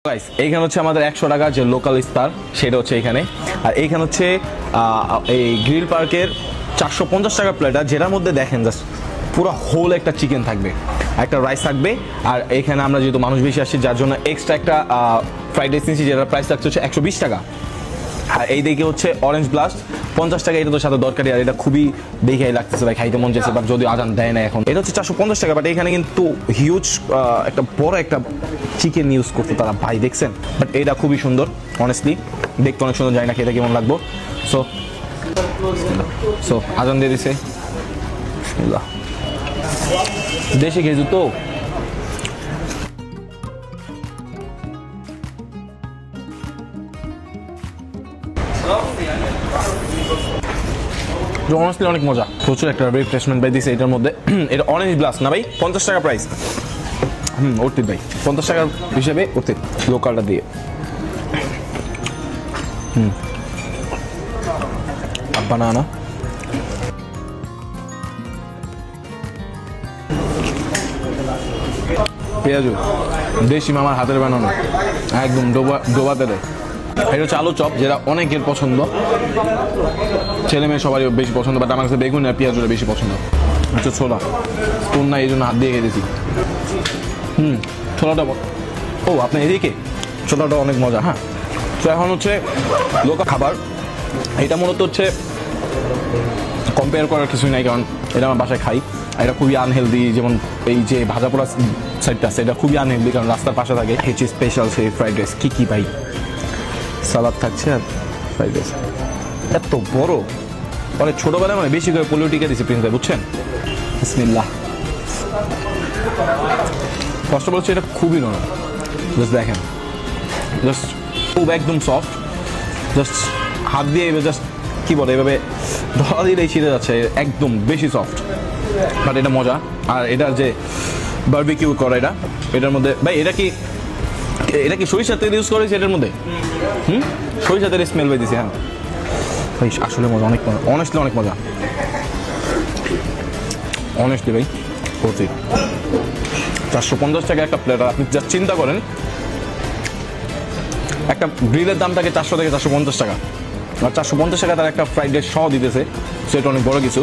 Guys এইখানে হচ্ছে আমাদের 100 টাকা যে লোকাল স্টার সেটা হচ্ছে এখানে। আর এইখানে হচ্ছে এই গ্রিল পার্কের 450 টাকা প্লেটার, যেটার মধ্যে দেখেন জাস্ট পুরো হোল একটা চিকেন থাকবে, একটা রাইস থাকবে। আর এখানে আমরা যেহেতু মানুষ বেশি আসছি যার জন্য এক্সট্রা একটা ফ্রাইড রাইস নিয়েছি, যেটার প্রাইস লাগছে হচ্ছে 120 টাকা। আর এই দিকে হচ্ছে অরেঞ্জ ব্লাস্ট 50 টাকা, এটা তো সাথে দরকারি। আর এটা খুবই দেখেই লাগতেছে ভাই, খাইতে মন চাইছে, বাট যদি আজান দেয় না এখন। এটা হচ্ছে 450 টাকা, বাট এখানে কিন্তু হিউজ একটা বড় একটা চিকেন ইউজ করতে তারা ভাই দেখছেন। বাট এটা খুবই সুন্দর, অনেস্টলি দেখতে অনেক সুন্দর, জানি না খেতে কেমন লাগবো। সো সো আজান দিয়ে দিছে, বিসমিল্লাহ। দেশি খেজুর তো অনেস্টলি অনেক মজা, প্রচুর একটা রিফ্রেশমেন্ট পাই দিছে এটার মধ্যে। এটা অরেঞ্জ ব্লাস্ট না ভাই, 50 টাকা প্রাইস। অর্থিত ভাই, 50 টাকার হিসেবে অর্থিত লোকালটা দিয়ে। আব্বা না পেঁয়াজু দেশি মামার হাতের বানানো, একদম ডোবাতে দেয়। এটা হচ্ছে আলু চপ, যেটা অনেকের পছন্দ, ছেলে মেয়ে সবারই বেশি পছন্দ, বাট আমার কাছে বেগুন আর পেঁয়াজুটা বেশি পছন্দ। আচ্ছা ছোলা স্পুন না, এই জন্য হাত দিয়ে খেয়েছি। ছোলাটা ও আপনার এদিকে ছোলাটা অনেক মজা। হ্যাঁ, তো এখন হচ্ছে লোকাল খাবার, এটা মূলত হচ্ছে কম্পেয়ার করার কিছুই নাই, কারণ এটা আমার বাসায় খাই। এটা খুবই আনহেলদি, যেমন এই যে ভাজা পোড়া সাইডটা আছে এটা খুবই আনহেলদি, কারণ রাস্তার পাশে থাকে। হেচি স্পেশাল সেই ফ্রাইড রাইস কি ভাই, সালাদ থাকছে আর ফ্রাইড রাইস এত বড়। মানে ছোটবেলায় মানে বেশি করে পোলিও টিকা দিচ্ছে প্রিন্স ভাই, বুঝছেন। বিসমিল্লাহ। কষ্ট বলছে, এটা খুবই নরম, জাস্ট দেখেন, জাস্ট খুব একদম সফট, জাস্ট হাত দিয়ে জাস্ট কি বলে এভাবে ধরা দিলেই ছিঁড়ে যাচ্ছে, একদম বেশি সফট। বাট এটা মজা। আর এটার যে বারবিকিউ করা এটার মধ্যে ভাই, এটা কি সরিষার তেল ইউজ করেছে এটার মধ্যে? সরিষার তেলের স্মেল পেয়েছি। হ্যাঁ ভাই, আসলে মজা, অনেক মজা, অনেস্টলি অনেক মজা, অনেস্টলি ভাই। প্রতি 450 টাকা একটা প্লেট। আপনি যা চিন্তা করেন, একটা গ্রিলের দাম থাকে 400 থেকে 450 টাকা, আর 450 টাকা তার একটা ফ্রাইড রাইস সহ দিতেছে, সেটা অনেক বড় কিছু।